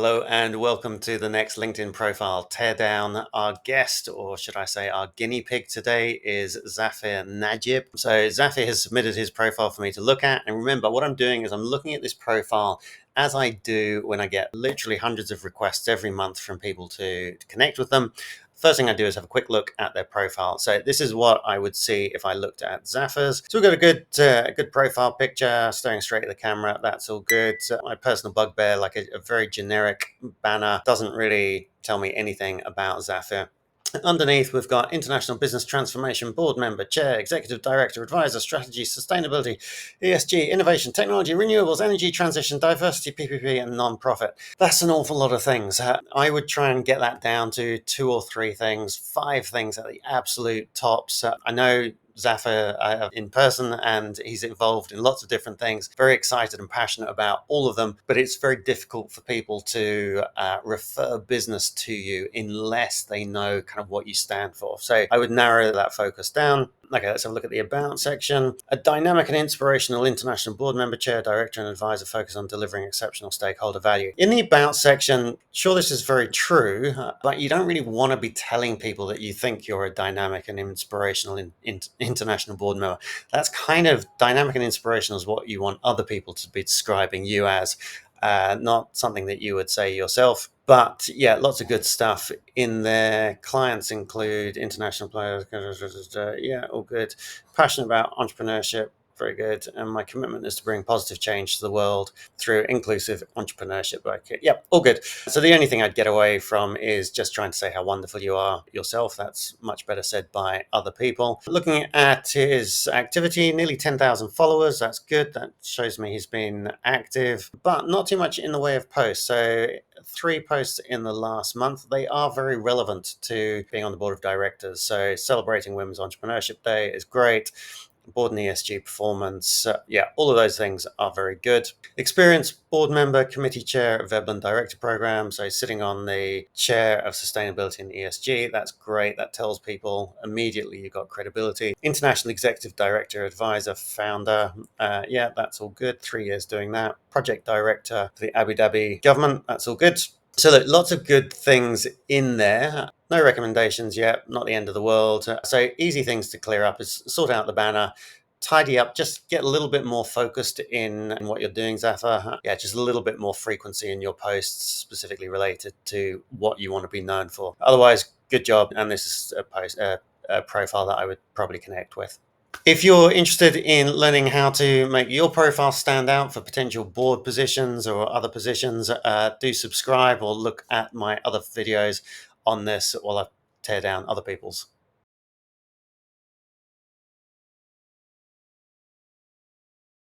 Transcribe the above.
Hello and welcome to the next LinkedIn profile teardown. Our guest, or should I say our guinea pig today, is Zafir Najib. So Zafir has submitted his profile for me to look at. And remember, what I'm doing is I'm looking at this profile as I do when I get literally hundreds of requests every month from people to connect with them. First thing I do is have a quick look at their profile. So this is what I would see if I looked at Zafir's. So we've got a good profile picture, staring straight at the camera. That's all good. My personal bugbear, like a very generic banner, doesn't really tell me anything about Zafir. Underneath, we've got International Business Transformation Board Member, Chair, Executive Director, Advisor, Strategy, Sustainability, ESG, Innovation, Technology, Renewables, Energy Transition, Diversity, PPP, and Non-Profit. That's an awful lot of things. I would try and get that down to 2 or 3 things, 5 things at the absolute tops. I know Zafir in person, and he's involved in lots of different things, very excited and passionate about all of them, but it's very difficult for people to refer business to you unless they know kind of what you stand for. So I would narrow that focus down. Okay, let's have a look at the About section. A dynamic and inspirational international board member, chair, director, and advisor focus on delivering exceptional stakeholder value. In the About section, sure, this is very true, but you don't really want to be telling people that you think you're a dynamic and inspirational international board member. That's kind of dynamic and inspirational is what you want other people to be describing you as. Not something that you would say yourself. But yeah, lots of good stuff in there. Clients include international players. Yeah, all good. Passionate about entrepreneurship. Very good. And my commitment is to bring positive change to the world through inclusive entrepreneurship. Okay, yep, all good. So the only thing I'd get away from is just trying to say how wonderful you are yourself. That's much better said by other people. Looking at his activity, nearly 10,000 followers. That's good. That shows me he's been active, but not too much in the way of posts. So 3 posts in the last month. They are very relevant to being on the board of directors. So celebrating Women's Entrepreneurship Day is great. Board and ESG performance. Yeah, all of those things are very good. Experienced board member, committee chair of Veblen Director Program. So sitting on the chair of sustainability and ESG. That's great. That tells people immediately you've got credibility. International executive director, advisor, founder. Yeah, that's all good. 3 years doing that. Project director for the Abu Dhabi government. That's all good. So look, lots of good things in there. No recommendations yet, not the end of the world. So easy things to clear up is sort out the banner, tidy up, just get a little bit more focused in what you're doing, Zafir. Yeah, just a little bit more frequency in your posts, specifically related to what you want to be known for. Otherwise, good job. And this is a profile that I would probably connect with. If you're interested in learning how to make your profile stand out for potential board positions or other positions, do subscribe or look at my other videos on this while I tear down other people's.